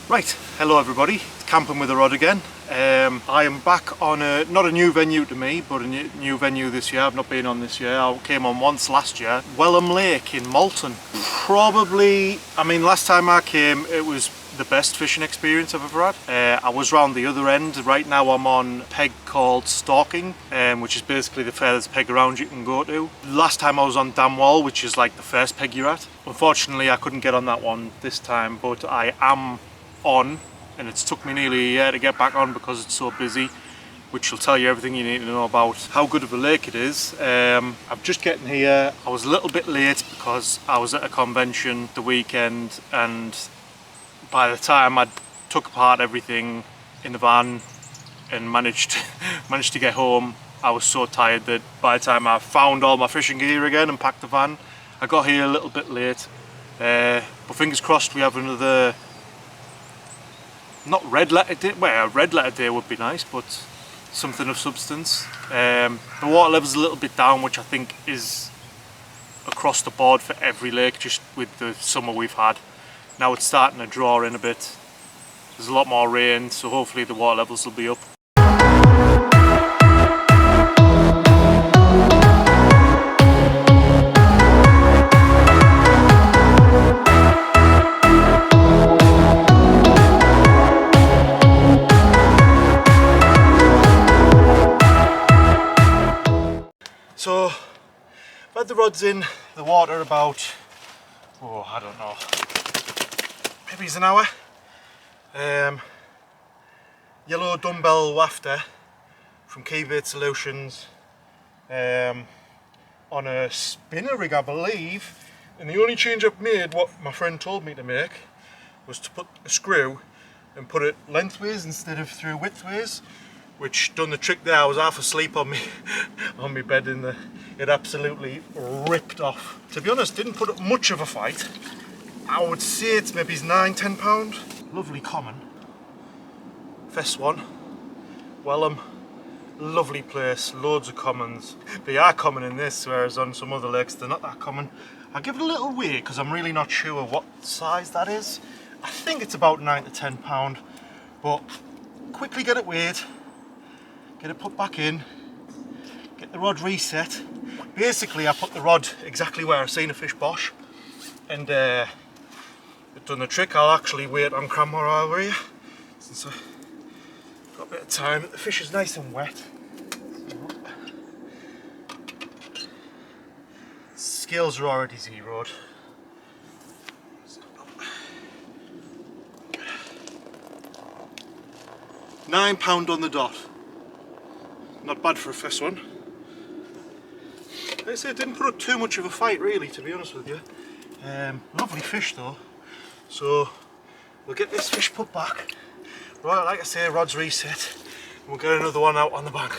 Right, hello everybody, it's Camping with a Rod again. I am back on not a new venue to me, but a new venue this year. I've not been on this year. I came on once last year. Welham Lake in Malton. Probably, last time I came it was the best fishing experience I've ever had. I was round the other end. Right now I'm on a peg called Stalking, which is basically the furthest peg around you can go to. Last time I was on Damwall, which is like the first peg you're at. Unfortunately I couldn't get on that one this time, but I am on, and it's took me nearly a year to get back on because it's so busy, which will tell you everything you need to know about how good of a lake it is. I'm just getting here. I was a little bit late because I was at a convention the weekend, and by the time I took apart everything in the van and managed to get home, I was so tired that by the time I found all my fishing gear again and packed the van, I got here a little bit late. But fingers crossed we have another, not red letter day, well, a red letter day would be nice, but something of substance. The water level's a little bit down, which I think is across the board for every lake, just with the summer we've had. Now it's starting to draw in a bit. There's a lot more rain, so hopefully the water levels will be up. So I've had the rods in the water about, I don't know, maybe it's an hour. Yellow dumbbell wafter from Keybait Solutions, on a spinner rig I believe, and the only change I've made, what my friend told me to make, was to put a screw and put it lengthways instead of through widthways, which done the trick there. I was half asleep on me on my bed and it absolutely ripped off. To be honest, didn't put up much of a fight. I would say it's maybe £9–10 pound. Lovely common. First one, Welham, lovely place, loads of commons. They are common in this, whereas on some other lakes they're not that common. I'll give it a little weight because I'm really not sure what size that is. I think it's about £9–10 pound, but quickly get it weighed. Get it put back in, get the rod reset. Basically I put the rod exactly where I've seen a fish bosh, and it done the trick. I'll actually weigh it on camera over here, since I've got a bit of time. The fish is nice and wet. Scales are already zeroed. £9 on the dot. Not bad for a first one. Like I say, it didn't put up too much of a fight really, to be honest with you. Lovely fish though. So we'll get this fish put back. Right, like I say, rod's reset. And we'll get another one out on the bank.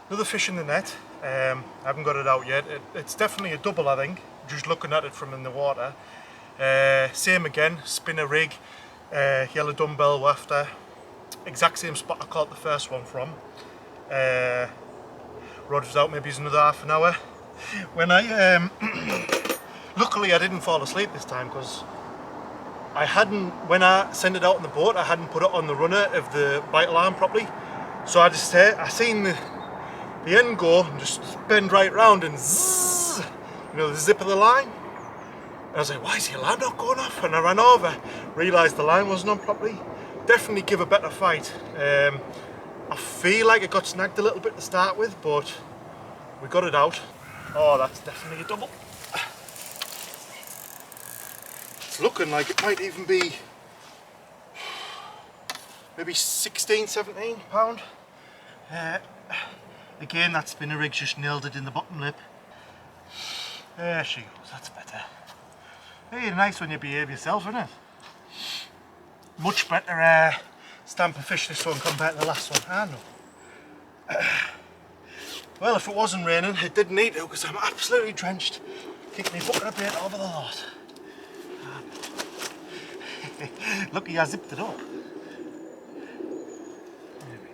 Another fish in the net. I haven't got it out yet. It's definitely a double, I think, just looking at it from in the water. Same again, spinner rig, yellow dumbbell wafter, exact same spot I caught the first one from. Rod was out maybe another half an hour. When I luckily I didn't fall asleep this time, because I hadn't, when I sent it out on the boat, I hadn't put it on the runner of the bite alarm properly. So I seen the end go and just bend right round and zzz, you know, the zip of the line. And I was like, why is the alarm not going off? And I ran over, realised the line wasn't on properly. Definitely give a better fight. I feel like it got snagged a little bit to start with, but we got it out. Oh, that's definitely a double. It's looking like it might even be maybe £16–17 pound. Again, that spinner rig just nailed it in the bottom lip. There she goes, that's better. Hey, nice when you behave yourself, isn't it? Much better stamp of fish this one compared to the last one, I know. Well, if it wasn't raining, it didn't need to, because I'm absolutely drenched. Kick me bucket a bit over the lot. Lucky I zipped it up. There we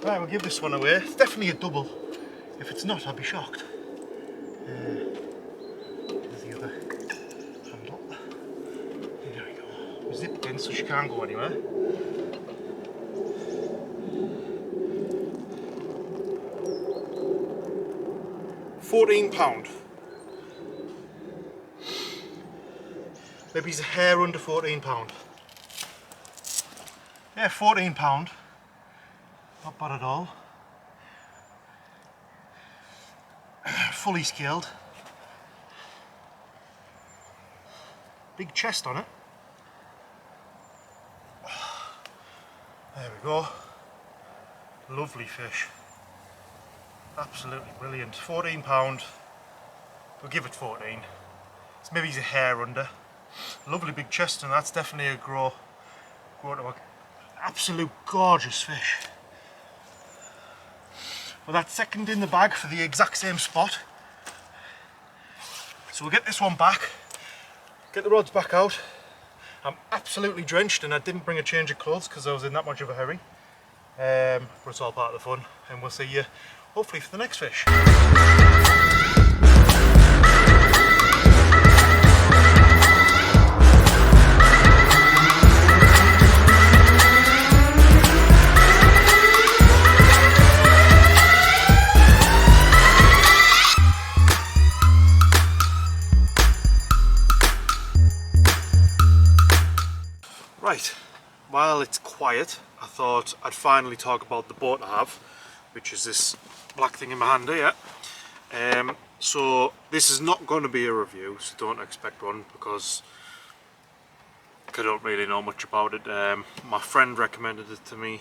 go. Right, we'll give this one away. It's definitely a double. If it's not, I'll be shocked. There's the other handle. There we go. We zipped in so she can't go anywhere. £14. Maybe he's a hair under £14. Yeah, £14. Not bad at all. Fully scaled. Big chest on it. There we go. Lovely fish. Absolutely brilliant. £14. We'll give it 14. It's maybe he's a hair under. Lovely big chest, and that's definitely a grow to a absolute gorgeous fish. Well, that's second in the bag for the exact same spot. So we'll get this one back, get the rods back out. I'm absolutely drenched and I didn't bring a change of clothes because I was in that much of a hurry. But it's all part of the fun, and we'll see you hopefully for the next fish. Right, while it's quiet, I thought I'd finally talk about the boat I have, which is this black thing in my hand here. So this is not going to be a review, so don't expect one because I don't really know much about it. My friend recommended it to me,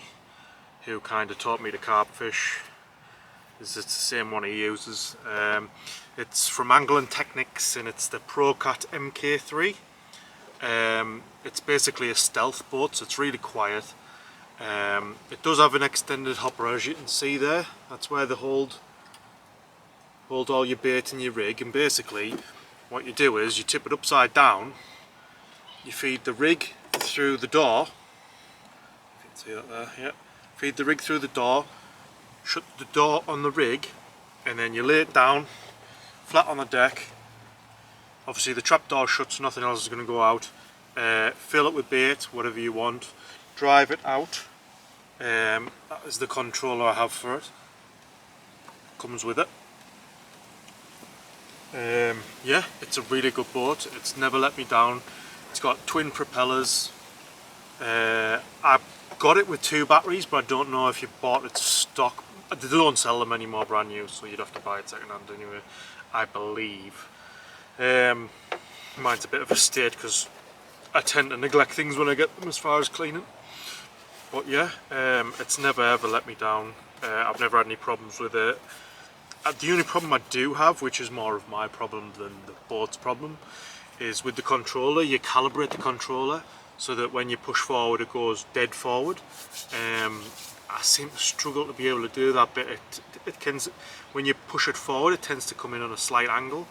who kind of taught me to carp fish. It's the same one he uses. It's from Angling Techniques and it's the ProCat MK3. It's basically a stealth boat, so it's really quiet. It does have an extended hopper, as you can see there. That's where they hold all your bait and your rig, and basically what you do is you tip it upside down, you feed the rig through the door, you can see that there, yeah. Feed the rig through the door, shut the door on the rig, and then you lay it down flat on the deck. Obviously the trap door shuts, nothing else is going to go out. Fill it with bait, whatever you want, drive it out. That is the controller I have for it. Comes with it. Yeah, it's a really good boat. It's never let me down. It's got twin propellers. I got it with 2 batteries, but I don't know if you bought it stock. They don't sell them anymore brand new, so you'd have to buy it second hand anyway, I believe. Mine's a bit of a state because I tend to neglect things when I get them as far as cleaning. But yeah, it's never ever let me down. I've never had any problems with it. The only problem I do have, which is more of my problem than the boat's problem, is with the controller. You calibrate the controller so that when you push forward it goes dead forward. I seem to struggle to be able to do that, but it tends, when you push it forward it tends to come in on a slight angle.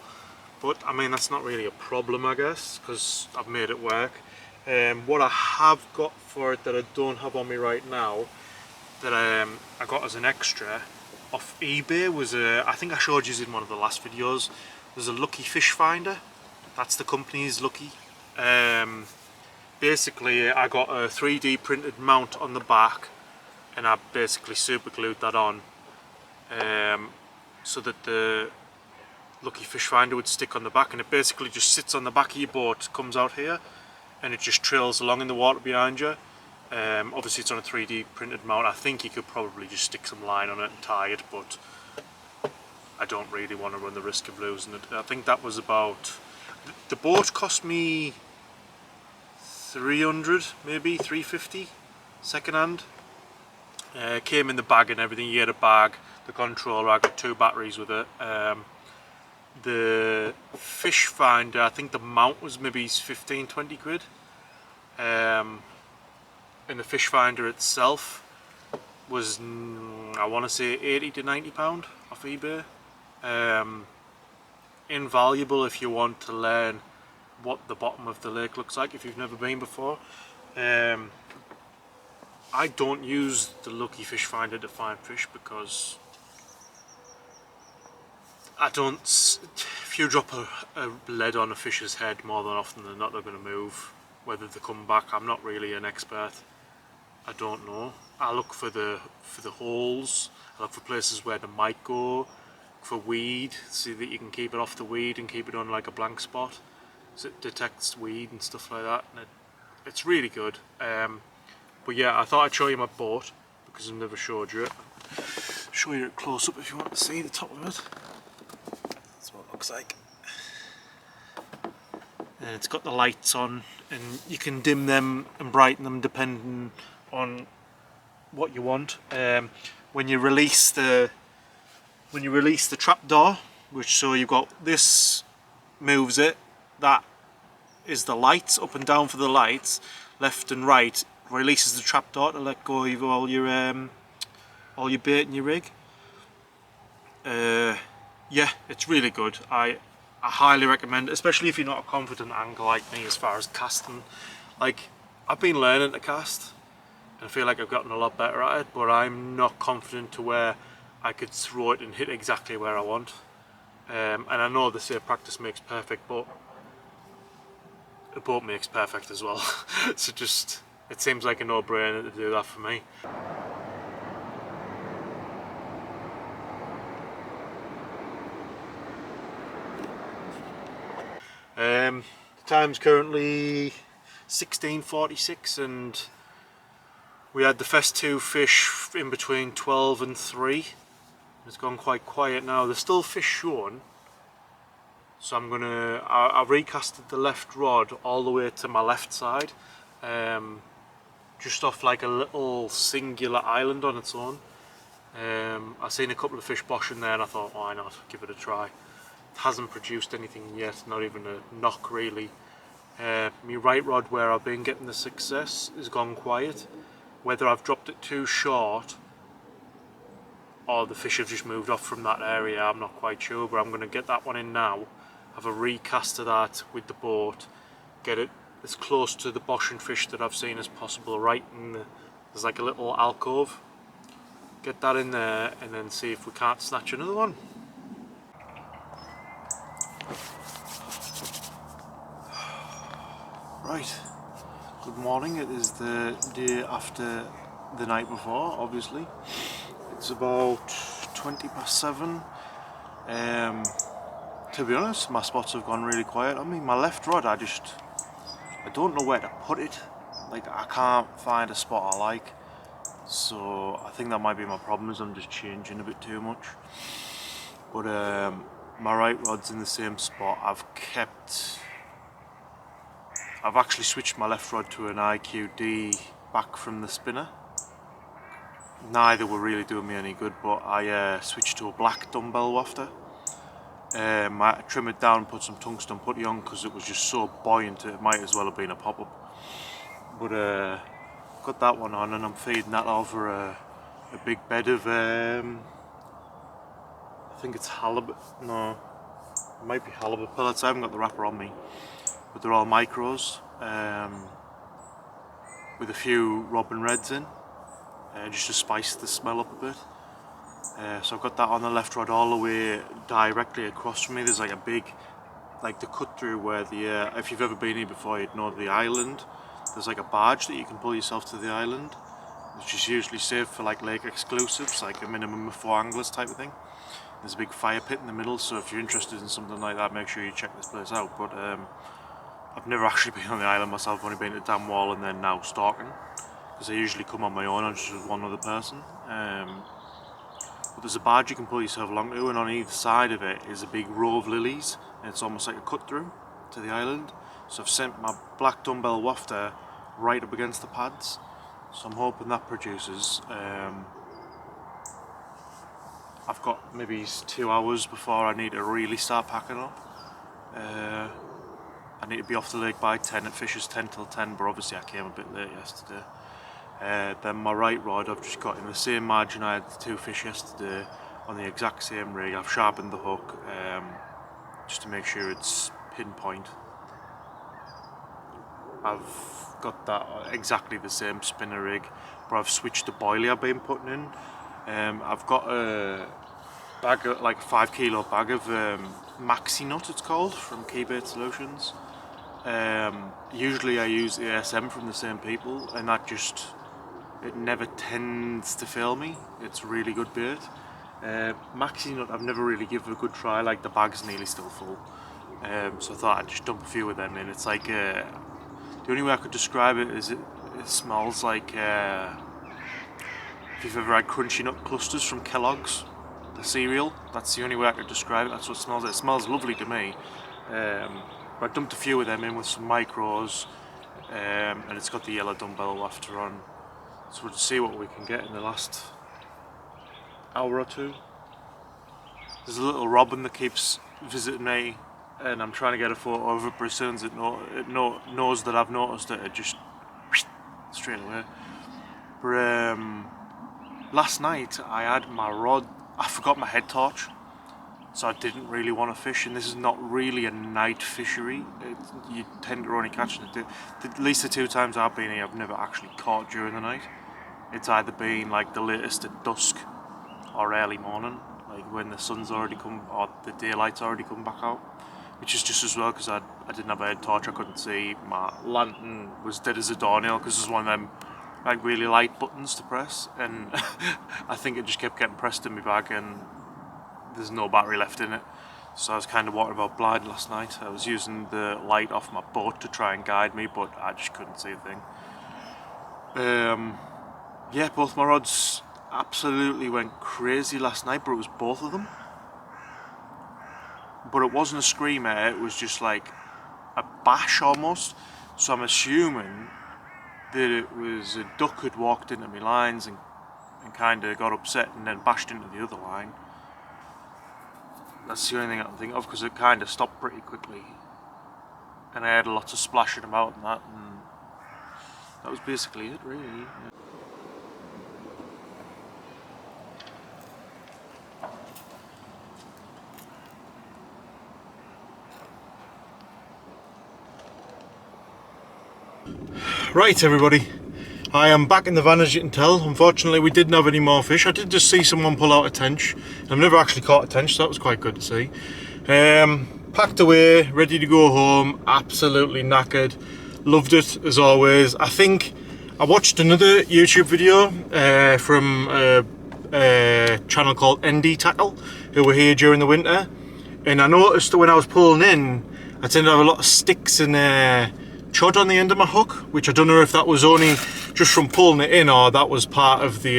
But I mean, that's not really a problem, I guess, because I've made it work. What I have got for it that I don't have on me right now, that I got as an extra off eBay, was I think I showed you in one of the last videos. There's a Lucky fish finder. That's the company's Lucky. Basically I got a 3D printed mount on the back, and I basically super glued that on so that the Lucky fish finder would stick on the back, and it basically just sits on the back of your boat, comes out here, and it just trails along in the water behind you. Obviously it's on a 3D printed mount. I think you could probably just stick some line on it and tie it, but I don't really want to run the risk of losing it. I think that was about, the boat cost me 300, maybe 350 second hand. Came in the bag and everything. You get a bag, the controller, I got 2 batteries with it. The fish finder, I think the mount was maybe 15-20 quid. And the fish finder itself was, I want to say, 80 to 90 pound off eBay. Invaluable if you want to learn what the bottom of the lake looks like if you've never been before. I don't use the Lucky Fish Finder to find fish because I don't. If you drop a lead on a fish's head, more than often than not they're going to move. Whether they come back, I'm not really an expert. I don't know. I look for the holes. I look for places where they might go. For weed, see that you can keep it off the weed and keep it on like a blank spot, so it detects weed and stuff like that. And it's really good. But yeah, I thought I'd show you my boat because I've never showed you it. Show you it close up if you want to see the top of it. That's what it looks like. And it's got the lights on, and you can dim them and brighten them depending on what you want. When you release the trap door, which, so you've got this moves it, that is the lights, up and down for the lights, left and right releases the trap door to let go of all your bait and your rig. Yeah, it's really good. I highly recommend it, especially if you're not a confident angler like me as far as casting. Like, I've been learning to cast and I feel like I've gotten a lot better at it, but I'm not confident to where I could throw it and hit exactly where I want. And I know they say practice makes perfect, but a boat makes perfect as well. So just, it seems like a no-brainer to do that for me. The time's currently 16:46 and we had the first two fish in between 12 and 3. It's gone quite quiet now. There's still fish showing, so I recasted the left rod all the way to my left side, just off like a little singular island on its own. I seen a couple of fish boshing there and I thought, why not, give it a try. It hasn't produced anything yet, not even a knock really. My right rod, where I've been getting the success, has gone quiet. Whether I've dropped it too short or the fish have just moved off from that area, I'm not quite sure, but I'm going to get that one in now, have a recast of that with the boat, get it as close to the boshing fish that I've seen as possible, right in there's like a little alcove, get that in there and then see if we can't snatch another one. Right, good morning. It is the day after the night before, obviously. It's about 7:20. To be honest, my spots have gone really quiet on me. My left rod, I don't know where to put it. Like, I can't find a spot I like. So I think that might be my problem, is I'm just changing a bit too much. But my right rod's in the same spot. I've actually switched my left rod to an IQD back from the spinner. Neither were really doing me any good, but I switched to a black dumbbell wafter. I trimmed it down, put some tungsten putty on because it was just so buoyant it might as well have been a pop-up. But got that one on and I'm feeding that over a big bed of, I think it's halibut, no, it might be halibut pellets. I haven't got the wrapper on me, but they're all micros, with a few robin reds in. Just to spice the smell up a bit. So I've got that on the left rod all the way directly across from me. There's like a big, like the cut through where the, if you've ever been here before you'd know the island, there's like a barge that you can pull yourself to the island, which is usually saved for like lake exclusives, like a minimum of 4 anglers type of thing. There's a big fire pit in the middle, so if you're interested in something like that, make sure you check this place out. But I've never actually been on the island myself. I've only been to Dam Wall and then now stalking, because I usually come on my own or just with one other person. But there's a barge you can pull yourself along to, and on either side of it is a big row of lilies, and it's almost like a cut through to the island. So I've sent my black dumbbell wafter right up against the pads, so I'm hoping that produces. I've got maybe 2 hours before I need to really start packing up. I need to be off the lake by 10. It fishes 10 till 10, but obviously I came a bit late yesterday. Then my right rod, I've just got in the same margin I had the 2 fish yesterday on the exact same rig. I've sharpened the hook just to make sure it's pinpoint. I've got that exactly the same spinner rig, but I've switched the boilie I've been putting in. I've got a bag, like a 5 kilo bag of maxi nut, it's called, from Keybait Solutions. Usually I use ASM from the same people, and that just, it never tends to fail me. It's really good bait. Maxi nut I've never really given a good try, like the bag's nearly still full. So I thought I'd just dump a few of them in. It's like, the only way I could describe it is it smells like, if you've ever had crunchy nut clusters from Kellogg's, the cereal, that's the only way I could describe it. That's what it smells like. It smells lovely to me. But I dumped a few of them in with some micros, and it's got the yellow dumbbell wafter on. So we'll see what we can get in the last hour or two. There's a little robin that keeps visiting me, and I'm trying to get a photo of it, but as soon as it knows that I've noticed it just straight away. But last night I had my rod, I forgot my head torch, so I didn't really want to fish, and this is not really a night fishery. You tend to only catch it. At least the 2 times I've been here, I've never actually caught during the night. It's either been like the latest at dusk or early morning, like when the sun's already come, or the daylight's already come back out, which is just as well, because I didn't have a head torch, I couldn't see. My lantern was dead as a doornail, because it's one of them like really light buttons to press, and I think it just kept getting pressed in my bag, and there's no battery left in it. So I was kind of water about blind last night. I was using the light off my boat to try and guide me, but I just couldn't see a thing. Yeah, both my rods absolutely went crazy last night, but it was both of them. But it wasn't a screamer, it was just like a bash almost. So I'm assuming that it was a duck had walked into my lines and kind of got upset and then bashed into the other line. That's the only thing I can think of, because it kind of stopped pretty quickly. And I had lots of splashing about and that, and that was basically it really. Yeah. Right everybody, I am back in the van as you can tell. Unfortunately we didn't have any more fish. I did just see someone pull out a tench. I've never actually caught a tench, so that was quite good to see. Packed away, ready to go home, absolutely knackered. Loved it as always. I think I watched another YouTube video from a channel called ND Tackle, who were here during the winter, and I noticed that when I was pulling in I tended to have a lot of sticks and chud on the end of my hook, which I don't know if that was only just from pulling it in, or that was part of the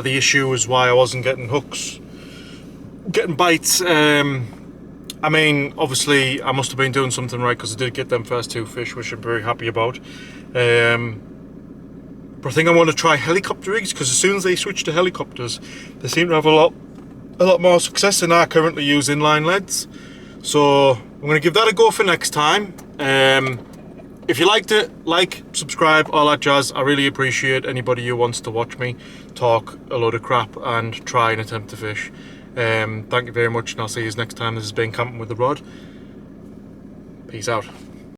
issue as why I wasn't getting bites. I mean, obviously I must have been doing something right, because I did get them first 2 fish, which I'm very happy about. But I think I want to try helicopter rigs, because as soon as they switch to helicopters, they seem to have a lot more success than I currently use inline leads. So I'm going to give that a go for next time. If you liked it, like, subscribe, all that jazz. I really appreciate anybody who wants to watch me talk a load of crap and try and attempt to fish. Thank you very much, and I'll see you next time. This has been Camping with the Rod. Peace out.